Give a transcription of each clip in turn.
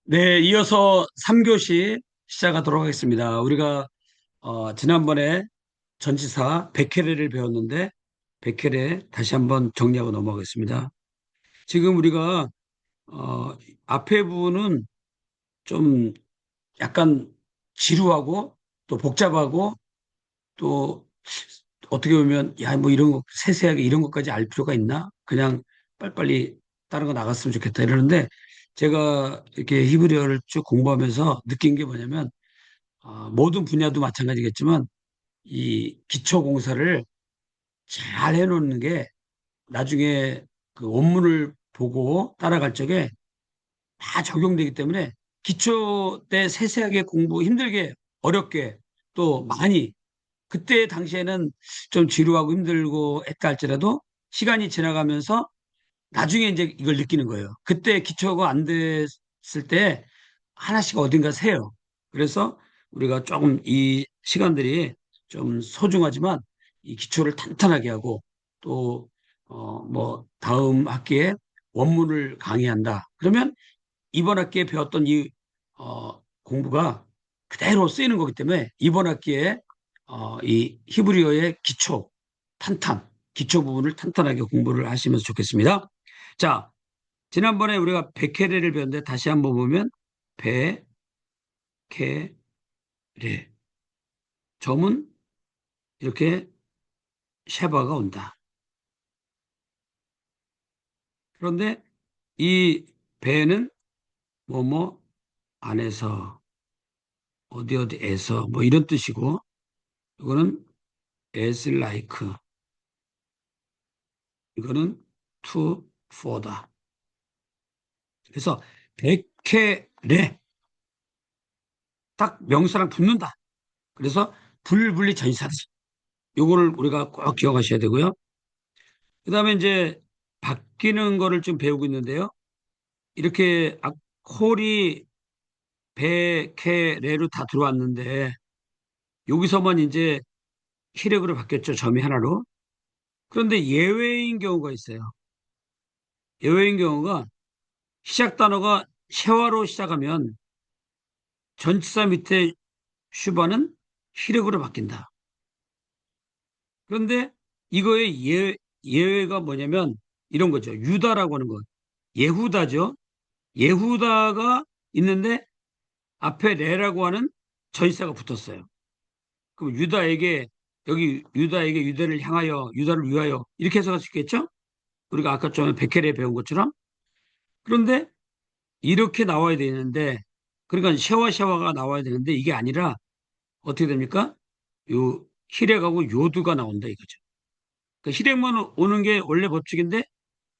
네, 이어서 3교시 시작하도록 하겠습니다. 우리가 지난번에 전치사 백회례를 배웠는데 백회례 다시 한번 정리하고 넘어가겠습니다. 지금 우리가 어, 앞에 부분은 좀 약간 지루하고 또 복잡하고 또 어떻게 보면 야, 뭐 이런 거 세세하게 이런 것까지 알 필요가 있나? 그냥 빨리빨리 다른 거 나갔으면 좋겠다 이러는데 제가 이렇게 히브리어를 쭉 공부하면서 느낀 게 뭐냐면 모든 분야도 마찬가지겠지만 이 기초 공사를 잘 해놓는 게 나중에 그 원문을 보고 따라갈 적에 다 적용되기 때문에 기초 때 세세하게 공부 힘들게 어렵게 또 많이 그때 당시에는 좀 지루하고 힘들고 했다 할지라도 시간이 지나가면서 나중에 이제 이걸 느끼는 거예요. 그때 기초가 안 됐을 때 하나씩 어딘가 새요. 그래서 우리가 조금 이 시간들이 좀 소중하지만 이 기초를 탄탄하게 하고 또, 뭐, 다음 학기에 원문을 강의한다. 그러면 이번 학기에 배웠던 이, 공부가 그대로 쓰이는 거기 때문에 이번 학기에 이 히브리어의 기초, 기초 부분을 탄탄하게 공부를 하시면 좋겠습니다. 자, 지난번에 우리가 백회례를 배웠는데 다시 한번 보면 백회례. 점은 이렇게 쉐바가 온다. 그런데 이 배는 뭐뭐 안에서 어디 어디에서 뭐 이런 뜻이고 이거는 as like 이거는 to for다. 그래서 백회례 딱 명사랑 붙는다. 그래서 불분리 전치사지. 요거를 우리가 꼭 기억하셔야 되고요. 그다음에 이제 바뀌는 거를 좀 배우고 있는데요. 이렇게 콜이 백회례로 다 들어왔는데 여기서만 이제 히레그로 바뀌었죠. 점이 하나로. 그런데 예외인 경우가 있어요. 예외인 경우가 시작 단어가 셰와로 시작하면 전치사 밑에 슈바는 히레그로 바뀐다. 그런데 이거의 예외가 뭐냐면 이런 거죠. 유다라고 하는 것. 예후다죠. 예후다가 있는데 앞에 레라고 하는 전치사가 붙었어요. 그럼 유다에게 여기 유다에게 유다를 향하여 유다를 위하여 이렇게 해석할 수 있겠죠? 우리가 아까 전에 백헬에 배운 것처럼. 그런데 이렇게 나와야 되는데 그러니까 샤와샤와가 나와야 되는데 이게 아니라 어떻게 됩니까? 요 히렉하고 요두가 나온다 이거죠. 그러니까 히렉만 오는 게 원래 법칙인데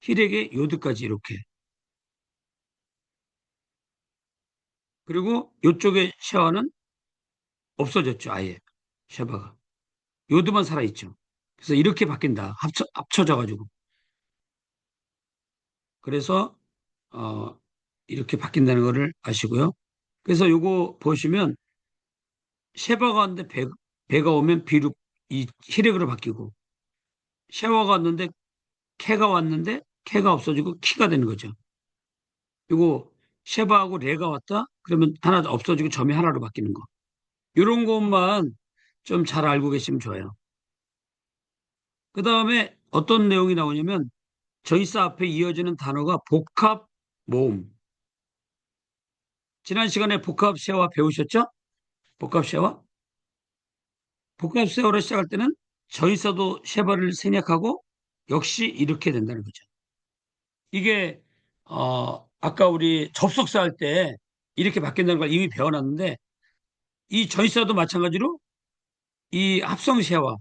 히렉에 요두까지 이렇게 그리고 요쪽에 샤와는 없어졌죠 아예 샤바가 요두만 살아있죠. 그래서 이렇게 바뀐다 합쳐져 가지고 그래서 어, 이렇게 바뀐다는 것을 아시고요. 그래서 요거 보시면 쉐바가 왔는데 배가 오면 비로 이 히렉으로 바뀌고 쉐와가 왔는데 캐가 왔는데 캐가 없어지고 키가 되는 거죠. 요거 쉐바하고 레가 왔다? 그러면 하나 없어지고 점이 하나로 바뀌는 거. 요런 것만 좀 잘 알고 계시면 좋아요. 그 다음에 어떤 내용이 나오냐면 저이사 앞에 이어지는 단어가 복합 모음. 지난 시간에 복합 쉐와 배우셨죠? 복합 쉐와? 복합 세어로 시작할 때는 저이서도 쉐바를 생략하고 역시 이렇게 된다는 거죠. 이게 아까 우리 접속사 할 때 이렇게 바뀐다는 걸 이미 배워놨는데 이 저이서도 마찬가지로 이 합성 쉐와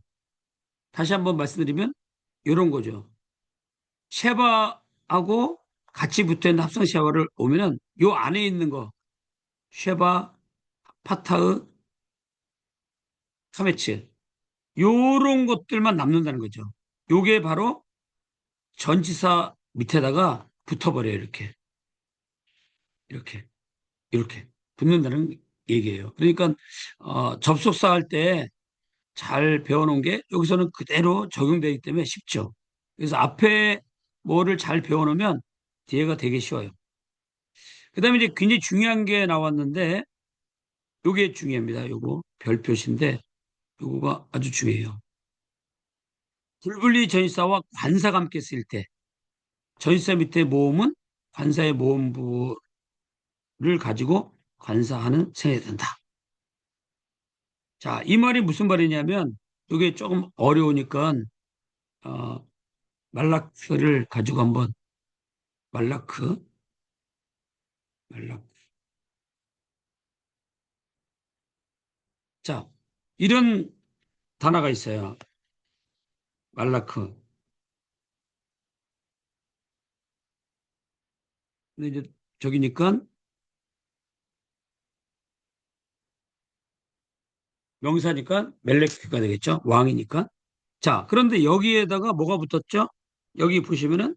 다시 한번 말씀드리면 이런 거죠. 쉐바하고 같이 붙어 있는 합성 쉐와를 오면은 요 안에 있는 거 쉐바, 파타흐, 카메츠 요런 것들만 남는다는 거죠. 요게 바로 전치사 밑에다가 붙어버려요. 이렇게, 이렇게 붙는다는 얘기예요. 그러니까 접속사 할 때 잘 배워놓은 게 여기서는 그대로 적용되기 때문에 쉽죠. 그래서 앞에 뭐를 잘 배워놓으면 뒤에가 되게 쉬워요. 그다음에 이제 굉장히 중요한 게 나왔는데 요게 중요합니다. 요거 별표시인데 요거가 아주 중요해요. 불분리 전치사와 관사가 함께 쓰일 때 전치사 밑에 모음은 관사의 모음부를 가지고 관사하는 셈이 된다. 자, 이 말이 무슨 말이냐면 이게 조금 어려우니까 어, 말라크를 가지고 한번 말라크 말라크 자, 이런 단어가 있어요. 말라크. 근데 이제 저기니까 명사니까 멜레크가 되겠죠. 왕이니까. 자, 그런데 여기에다가 뭐가 붙었죠? 여기 보시면은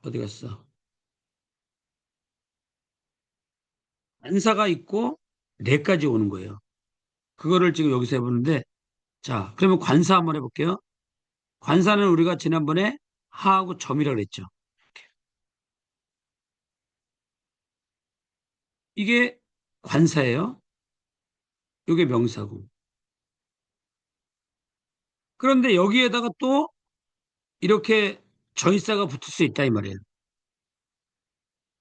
어디 갔어? 관사가 있고 네까지 오는 거예요. 그거를 지금 여기서 해보는데 자, 그러면 관사 한번 해볼게요. 관사는 우리가 지난번에 하하고 점이라고 그랬죠. 이게 관사예요. 이게 명사고. 그런데 여기에다가 또 이렇게 전치사가 붙을 수 있다 이 말이에요.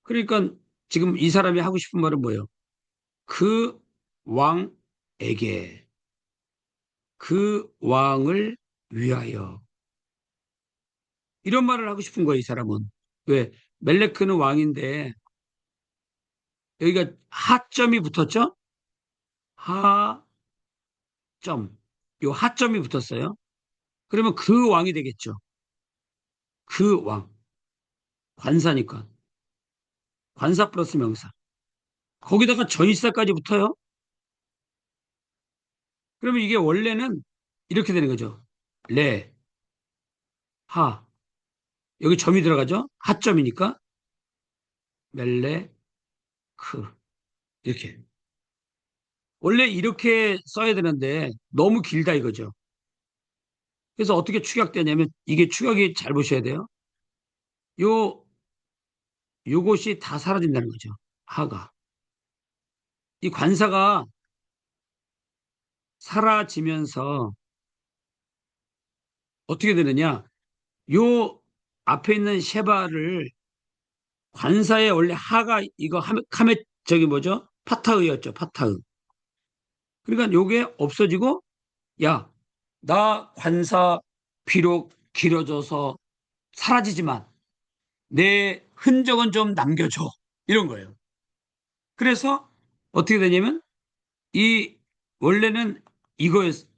그러니까 지금 이 사람이 하고 싶은 말은 뭐예요? 그 왕에게 그 왕을 위하여 이런 말을 하고 싶은 거예요, 이 사람은. 왜? 멜레크는 왕인데 여기가 하점이 붙었죠? 하점. 요 하점이 붙었어요. 그러면 그 왕이 되겠죠. 그 왕. 관사니까. 관사 플러스 명사. 거기다가 전치사까지 붙어요. 그러면 이게 원래는 이렇게 되는 거죠. 레, 하. 여기 점이 들어가죠? 하점이니까. 멜레, 크. 이렇게. 원래 이렇게 써야 되는데 너무 길다 이거죠. 그래서 어떻게 축약되냐면 이게 축약이 잘 보셔야 돼요. 요 요것이 다 사라진다는 거죠. 하가. 이 관사가 사라지면서 어떻게 되느냐? 요 앞에 있는 셰바를 관사에 원래 하가 이거 카메 저기 뭐죠? 파타흐였죠. 파타흐. 그러니까 요게 없어지고 야, 나 관사 비록 길어져서 사라지지만 내 흔적은 좀 남겨줘. 이런 거예요. 그래서 어떻게 되냐면 이 원래는 이거였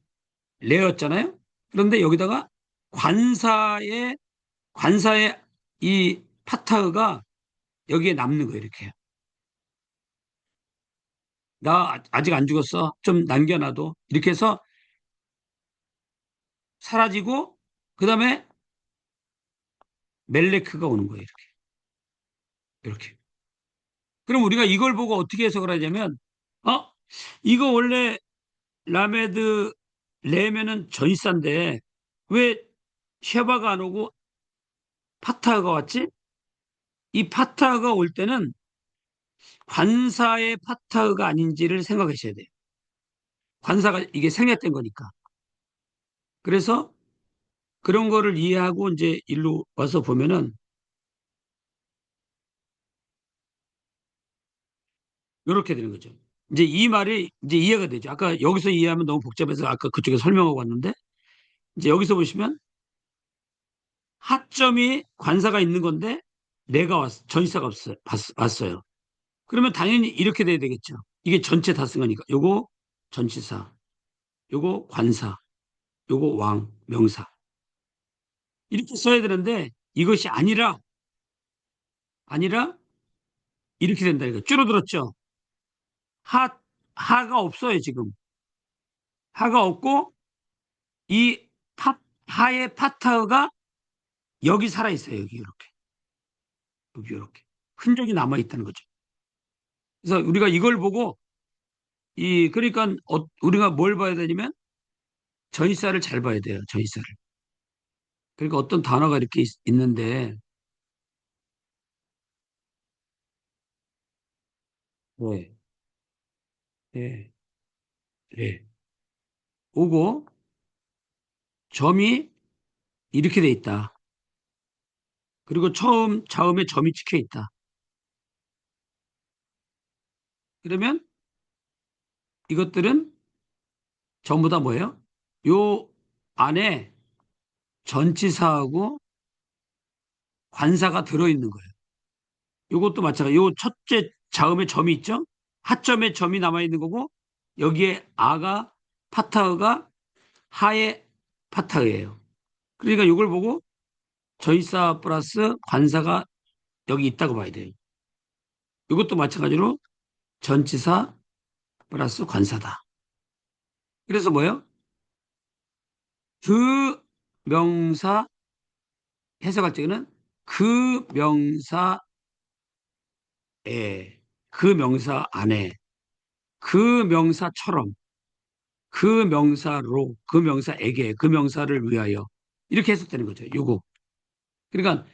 레였잖아요. 그런데 여기다가 관사의 관사의 이 파타흐가 여기에 남는 거예요. 이렇게 나 아직 안 죽었어. 좀 남겨놔도 이렇게 해서 사라지고 그다음에 멜레크가 오는 거예요. 이렇게 이렇게. 그럼 우리가 이걸 보고 어떻게 해석을 하냐면 어 이거 원래 라메드 레면은 전치사인데 왜 쉐바가 안 오고 파타가 왔지? 이 파타가 올 때는 관사의 파타가 아닌지를 생각하셔야 돼요. 관사가 이게 생략된 거니까. 그래서 그런 거를 이해하고 이제 일로 와서 보면은 이렇게 되는 거죠. 이제 이 말이 이제 이해가 되죠. 아까 여기서 이해하면 너무 복잡해서 아까 그쪽에 설명하고 왔는데 이제 여기서 보시면 하점이 관사가 있는 건데 내가 전치사가 왔어요. 그러면 당연히 이렇게 돼야 되겠죠. 이게 전체 다 쓴 거니까. 요거 전치사, 요거 관사, 요거 왕, 명사. 이렇게 써야 되는데 이것이 아니라 이렇게 된다. 이거 줄어들었죠. 하, 하가 없어요, 지금. 하가 없고 이 하의 파타가 여기 살아있어요. 여기 이렇게. 여기 이렇게. 흔적이 남아있다는 거죠. 그래서 우리가 이걸 보고 그러니까 우리가 뭘 봐야 되냐면 전치사를 잘 봐야 돼요. 전치사를. 그러니까 어떤 단어가 이렇게 있는데 네, 네, 네. 오고 점이 이렇게 돼 있다. 그리고 처음 자음에 점이 찍혀 있다. 그러면 이것들은 전부 다 뭐예요? 요 안에 전치사하고 관사가 들어있는 거예요. 요것도 마찬가지. 요 첫째 자음에 점이 있죠? 하점에 점이 남아있는 거고, 여기에 아가, 파타흐가 하의 파타흐예요. 그러니까 요걸 보고 전치사 플러스 관사가 여기 있다고 봐야 돼요. 이것도 마찬가지로 전치사 플러스 관사다. 그래서 뭐예요? 그 명사 해석할 적에는 그 명사에 그 명사 안에 그 명사처럼 그 명사로 그 명사에게 그 명사를 위하여 이렇게 해석되는 거죠. 요거. 그러니까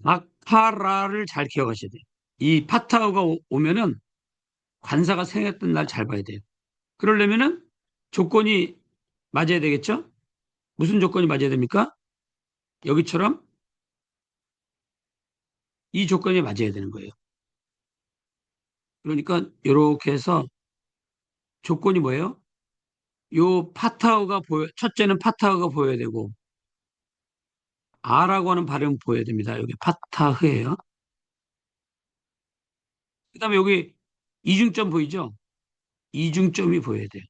아카라를 잘 기억하셔야 돼요. 이 파타오가 오면은 관사가 생겼던 날 잘 봐야 돼요. 그러려면은 조건이 맞아야 되겠죠? 무슨 조건이 맞아야 됩니까? 여기처럼 이 조건이 맞아야 되는 거예요. 그러니까 이렇게 해서 조건이 뭐예요? 요 파타우가 보여, 첫째는 파타우가 보여야 되고, 아라고 하는 발음 보여야 됩니다. 여기 파타흐예요. 그 다음에 여기 이중점 보이죠? 이중점이 보여야 돼요.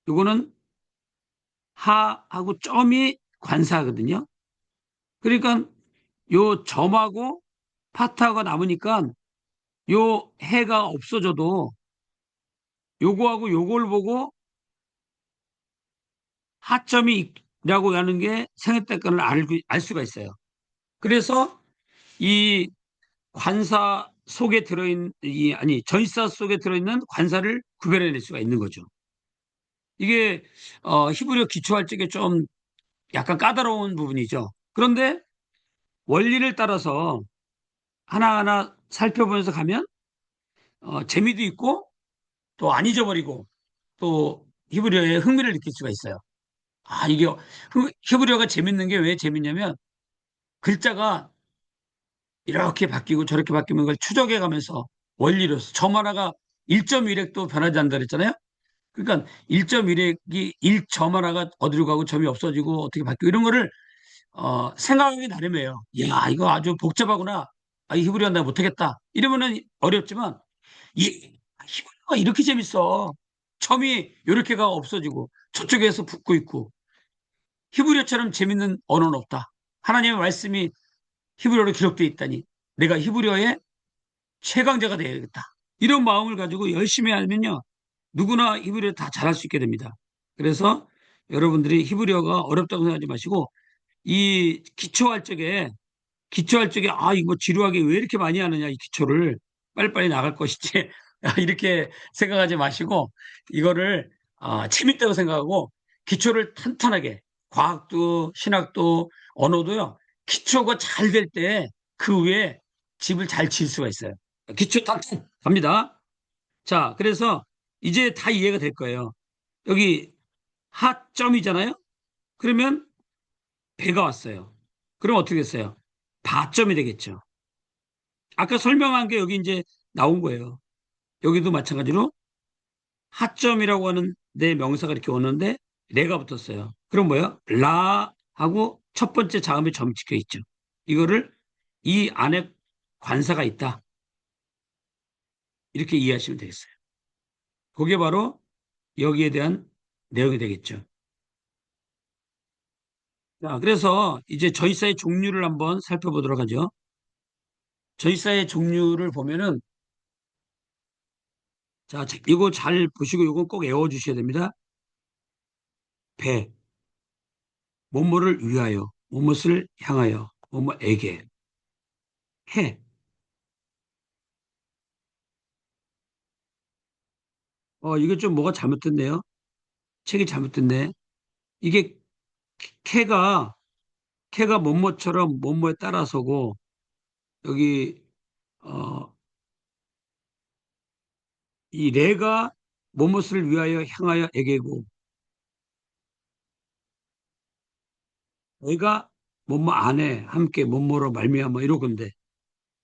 요거는 하하고 점이 관사거든요. 그러니까 요 점하고 파타가 남으니까 요 해가 없어져도 요거하고 요걸 보고 하점이라고 하는 게 생략될 알 수가 있어요. 그래서 이 관사 속에 들어있는 이 아니 전시사 속에 들어있는 관사를 구별해낼 수가 있는 거죠. 이게 히브리어 기초할 적에 좀 약간 까다로운 부분이죠. 그런데 원리를 따라서 하나하나 살펴보면서 가면 재미도 있고 또 안 잊어버리고 또 히브리어에 흥미를 느낄 수가 있어요. 아, 이게 히브리어가 재밌는 게 왜 재밌냐면 글자가 이렇게 바뀌고 저렇게 바뀌는 걸 추적해 가면서 원리로서 점 하나가 1.1획도 변하지 않는다 그랬잖아요. 그러니까 1.1획이 1점 하나가 어디로 가고 점이 없어지고 어떻게 바뀌고 이런 거를 생각하기 나름이에요. 야, 이거 아주 복잡하구나. 아, 이 히브리어 나 못하겠다. 이러면은 어렵지만 히브리어가 이렇게 재밌어. 점이 이렇게가 없어지고 저쪽에서 붙고 있고 히브리어처럼 재밌는 언어는 없다. 하나님의 말씀이 히브리어로 기록되어 있다니 내가 히브리어의 최강자가 되어야겠다. 이런 마음을 가지고 열심히 하면요. 누구나 히브리어 다 잘할 수 있게 됩니다. 그래서 여러분들이 히브리어가 어렵다고 생각하지 마시고 이 기초할 적에 아 이거 지루하게 왜 이렇게 많이 하느냐 이 기초를 빨리빨리 나갈 것이지 이렇게 생각하지 마시고 이거를 재밌다고 생각하고 기초를 탄탄하게 과학도 신학도 언어도요 기초가 잘 될 때 그 위에 집을 잘 지을 수가 있어요. 기초 탄탄 갑니다. 자, 그래서 이제 다 이해가 될 거예요. 여기 하점이잖아요. 그러면 배가 왔어요. 그럼 어떻게 됐어요? 바점이 되겠죠. 아까 설명한 게 여기 이제 나온 거예요. 여기도 마찬가지로 하점이라고 하는 내 명사가 이렇게 오는데 레가 붙었어요. 그럼 뭐예요? 라하고 첫 번째 자음에 점 찍혀 있죠. 이거를 이 안에 관사가 있다. 이렇게 이해하시면 되겠어요. 그게 바로 여기에 대한 내용이 되겠죠. 자, 그래서 이제 저이사의 종류를 한번 살펴보도록 하죠. 저이사의 종류를 보면은 자, 이거 잘 보시고 이거 꼭 외워 주셔야 됩니다. 배, 뭐뭐를 위하여, 뭐뭇을 향하여, 뭐뭐에게, 해. 이거 좀 뭐가 잘못됐네요. 책이 잘못됐네. 이게 캐가, 캐가 뭐뭐처럼 뭐뭐에 따라서고, 여기, 어, 이 레가 무엇을 위하여 향하여 에게고, 내가 뭐뭐 안에 함께 뭐뭐로 말미암아 이러건데,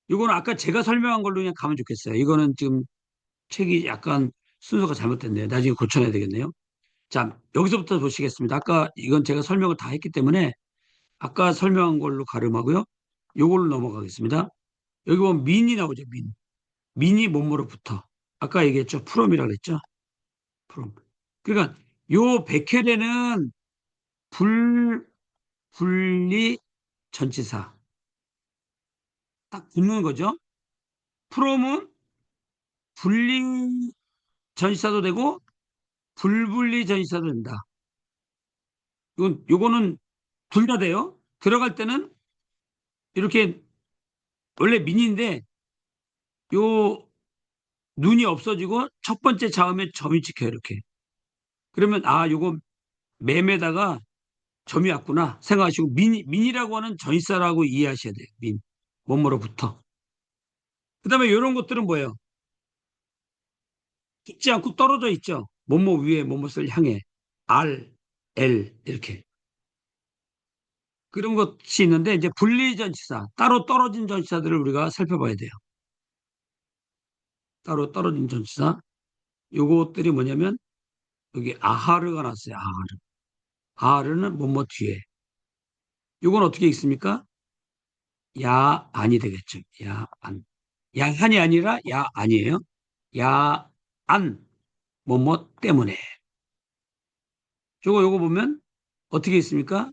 이거는 아까 제가 설명한 걸로 그냥 가면 좋겠어요. 이거는 지금 책이 약간 순서가 잘못됐네요. 나중에 고쳐내야 되겠네요. 자, 여기서부터 보시겠습니다. 아까 이건 제가 설명을 다 했기 때문에 아까 설명한 걸로 가름하고요. 요걸로 넘어가겠습니다. 여기 보면 민이 나오죠, 민. 민이 뭐뭐로부터. 아까 얘기했죠. 프롬이라고 그랬죠. 프롬. 그러니까 요 백혈에는 분리 전치사. 딱 붙는 거죠. 프롬은 분리 전치사도 되고 불분리 전치사도 된다. 요거는 둘 다 돼요. 들어갈 때는 이렇게 원래 민인데 요 눈이 없어지고 첫 번째 자음에 점이 찍혀요. 이렇게. 그러면 아 요거 매매다가 점이 왔구나 생각하시고 민이라고 하는 전치사라고 이해하셔야 돼요. 민. 뭐뭐로부터. 그다음에 이런 것들은 뭐예요? 붙지 않고 떨어져 있죠. 뭐뭐 위에 뭐뭐를 향해 R, L 이렇게 그런 것이 있는데 이제 분리전치사 따로 떨어진 전치사들을 우리가 살펴봐야 돼요. 따로 떨어진 전치사 요것들이 뭐냐면 여기 아하르가 났어요. 아하르. 아하르는 뭐뭐 뒤에 요건 어떻게 읽습니까? 야안이 되겠죠. 야안. 야한이 아니라 야안이에요. 야안 뭐뭐 때문에 요거 보면 어떻게 있습니까?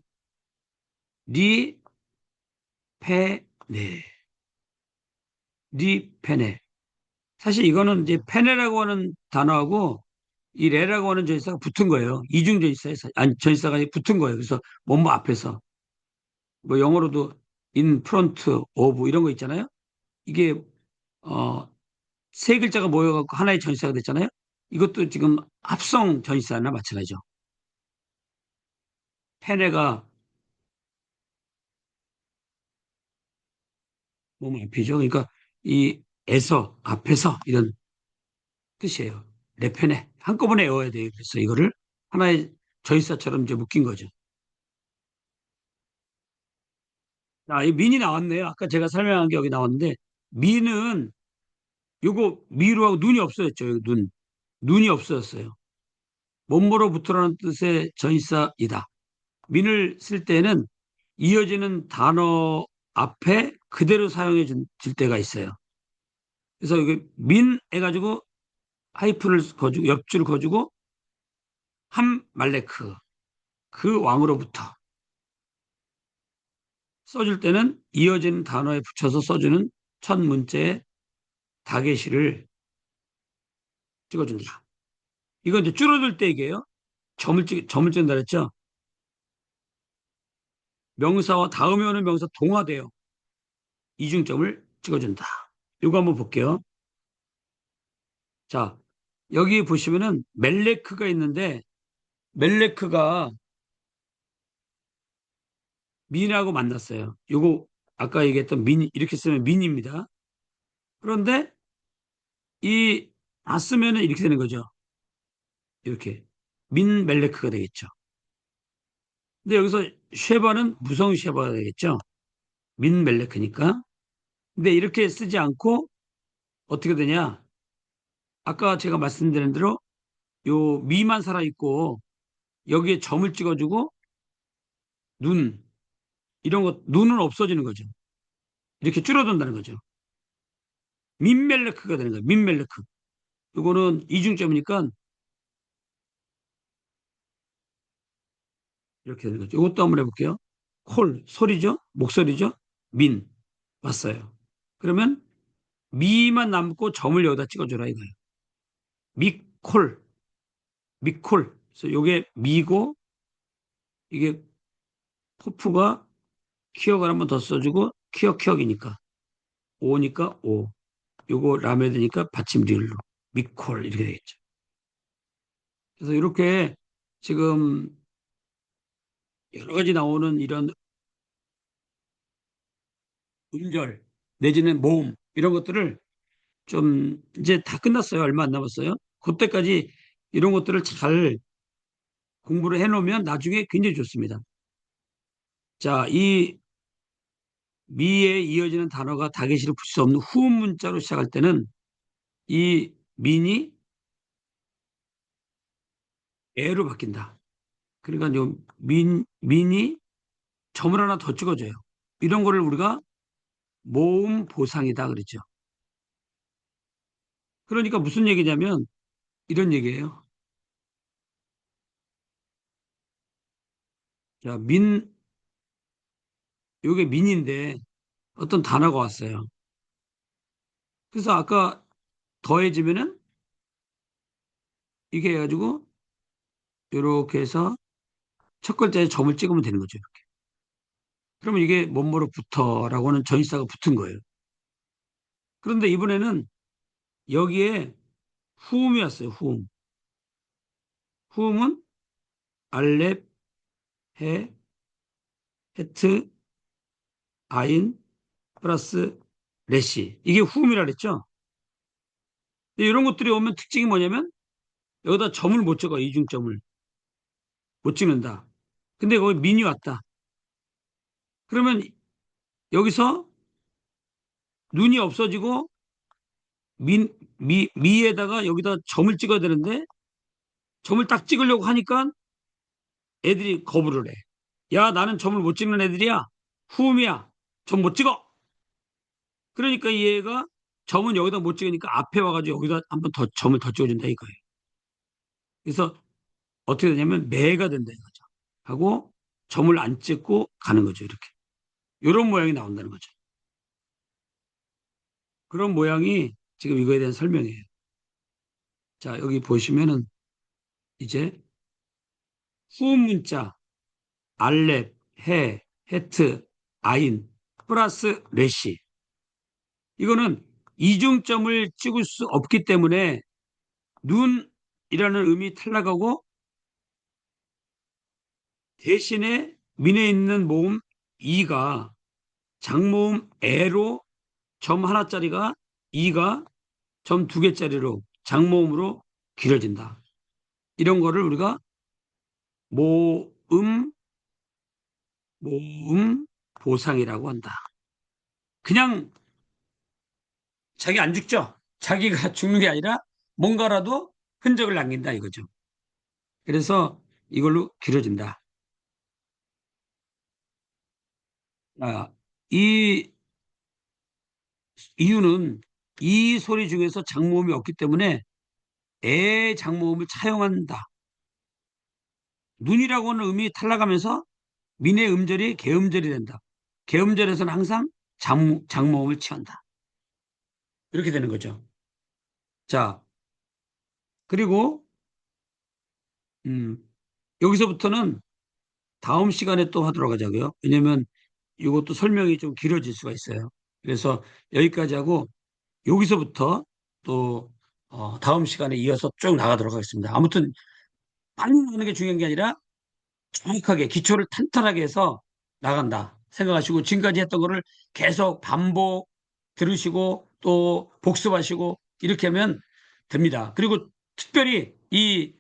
리 페네 리 페네 사실 이거는 이제 페네라고 하는 단어하고 이 레라고 하는 전치사가 붙은 거예요. 이중 전치사에서 아니 전치사가 붙은 거예요. 그래서 뭐뭐 앞에서 뭐 영어로도 in front of 이런 거 있잖아요. 이게 어, 세 글자가 모여갖고 하나의 전치사가 됐잖아요. 이것도 지금 합성 전치사나 마찬가지죠. 페네가 뭐뭐 앞이죠. 그러니까 이 에서 앞에서 이런 뜻이에요. 레페네 한꺼번에 외워야 돼요. 그래서 이거를 하나의 전치사처럼 이제 묶인 거죠. 자, 이 민이 나왔네요. 아까 제가 설명한 게 여기 나왔는데 민은 요거 미루하고 눈이 없어졌죠. 여기 눈. 눈이 없어졌어요. 몸으로부터라는 뜻의 전치사이다. 민을 쓸 때는 이어지는 단어 앞에 그대로 사용해 줄 때가 있어요. 그래서 여기 민 해가지고 하이픈을 거주고 옆줄을 거주고 한 말레크 그 왕으로부터 써줄 때는 이어지는 단어에 붙여서 써주는 첫 문자의 다계시를 찍어준다. 이거 이제 줄어들 때 얘기해요. 점을 찍는다 그랬죠. 명사와 다음에 오는 명사 동화돼요. 이중점을 찍어준다. 이거 한번 볼게요. 자, 여기 보시면은 멜레크가 있는데 멜레크가 민하고 만났어요. 요거 아까 얘기했던 민 이렇게 쓰면 민입니다. 그런데 이 다 쓰면은 이렇게 되는 거죠. 이렇게 민 멜레크가 되겠죠. 근데 여기서 쉐바는 무성 쉐바가 되겠죠. 민 멜레크니까. 근데 이렇게 쓰지 않고 어떻게 되냐? 아까 제가 말씀드린 대로 요 미만 살아 있고 여기에 점을 찍어주고 눈 이런 것 눈은 없어지는 거죠. 이렇게 줄어든다는 거죠. 민멜레크가 되는 거예요. 민멜레크. 이거는 이중점이니까 이렇게 되는 거죠. 이것도 한번 해볼게요. 콜 소리죠. 목소리죠. 민 왔어요. 그러면 미만 남고 점을 여기다 찍어줘라 이거예요. 미콜 미콜. 그래서 이게 미고 이게 포프가 키역을 한번 더 써주고 키역이니까 오니까 오. 요거 라메드니까 받침 리을로 미콜 이렇게 되겠죠. 그래서 이렇게 지금 여러 가지 나오는 이런 음절 내지는 모음 이런 것들을 좀 이제 다 끝났어요. 얼마 안 남았어요. 그때까지 이런 것들을 잘 공부를 해놓으면 나중에 굉장히 좋습니다. 자, 이 미에 이어지는 단어가 다계시를 붙일 수 없는 후음 문자로 시작할 때는 이 민이 애로 바뀐다. 그러니까 요 민이 점을 하나 더 찍어줘요. 이런 거를 우리가 모음 보상이다 그랬죠. 그러니까 무슨 얘기냐면 이런 얘기예요. 자, 요게 민인데 어떤 단어가 왔어요. 그래서 아까 더해지면은 이게 해가지고 이렇게 해서 첫 글자에 점을 찍으면 되는 거죠. 이렇게. 그러면 이게 뭐뭐로부터라고 하는 전치사가 붙은 거예요. 그런데 이번에는 여기에 후음이 왔어요. 후음. 후음은 알렙, 해, 헤트, 아인, 플러스 레시. 이게 후음이라 그랬죠. 근데 이런 것들이 오면 특징이 뭐냐면 여기다 점을 못 찍어. 이중점을 못 찍는다. 근데 거기 민이 왔다. 그러면 여기서 눈이 없어지고 미에다가 여기다 점을 찍어야 되는데 점을 딱 찍으려고 하니까 애들이 거부를 해. 야, 나는 점을 못 찍는 애들이야. 후음이야. 점 못 찍어. 그러니까 이 애가 점은 여기다 못 찍으니까 앞에 와가지고 여기다 한번 더 점을 더 찍어준다 이거예요. 그래서 어떻게 되냐면 매가 된다 이거죠. 하고 점을 안 찍고 가는 거죠. 이렇게. 이런 모양이 나온다는 거죠. 그런 모양이 지금 이거에 대한 설명이에요. 자, 여기 보시면은 이제 후음 문자 알렙, 해, 헤트, 아인, 플러스 레시. 이거는 이중점을 찍을 수 없기 때문에 눈이라는 음이 탈락하고 대신에 민에 있는 모음 이가 장모음 에로 점 하나짜리가 이가 점 두 개짜리로 장모음으로 길어진다. 이런 거를 우리가 모음 모음 보상이라고 한다. 그냥 자기 안 죽죠. 자기가 죽는 게 아니라 뭔가라도 흔적을 남긴다 이거죠. 그래서 이걸로 길어진다. 아, 이 이유는 이 소리 중에서 장모음이 없기 때문에 애 장모음을 차용한다. 눈이라고 하는 음이 탈락하면서 민의 음절이 개음절이 된다. 개음절에서는 항상 장모음을 취한다. 이렇게 되는 거죠. 자, 그리고 음, 여기서부터는 다음 시간에 또 하도록 하자고요. 왜냐면 이것도 설명이 좀 길어질 수가 있어요. 그래서 여기까지 하고 여기서부터 또 다음 시간에 이어서 쭉 나가도록 하겠습니다. 아무튼 빨리 나가는 게 중요한 게 아니라 정확하게 기초를 탄탄하게 해서 나간다 생각하시고 지금까지 했던 거를 계속 반복 들으시고 또 복습하시고 이렇게 하면 됩니다. 그리고 특별히 이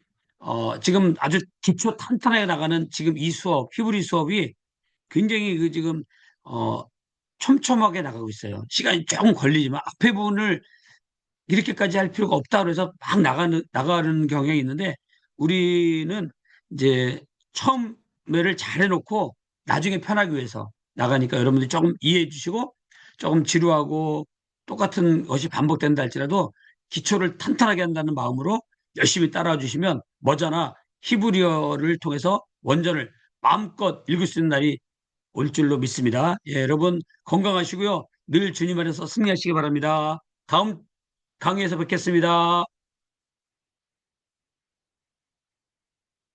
지금 아주 기초 탄탄하게 나가는 지금 이 수업 히브리 수업이 굉장히 그 지금 어, 촘촘하게 나가고 있어요. 시간이 조금 걸리지만 앞에 부분을 이렇게까지 할 필요가 없다 그래서 막 나가는 경향이 있는데 우리는 이제 처음에를 잘 해놓고 나중에 편하기 위해서 나가니까 여러분들이 조금 이해해 주시고 조금 지루하고 똑같은 것이 반복된다 할지라도 기초를 탄탄하게 한다는 마음으로 열심히 따라와 주시면 머지않아 히브리어를 통해서 원전을 마음껏 읽을 수 있는 날이 올 줄로 믿습니다. 예, 여러분 건강하시고요. 늘 주님 안에서 승리하시기 바랍니다. 다음 강의에서 뵙겠습니다.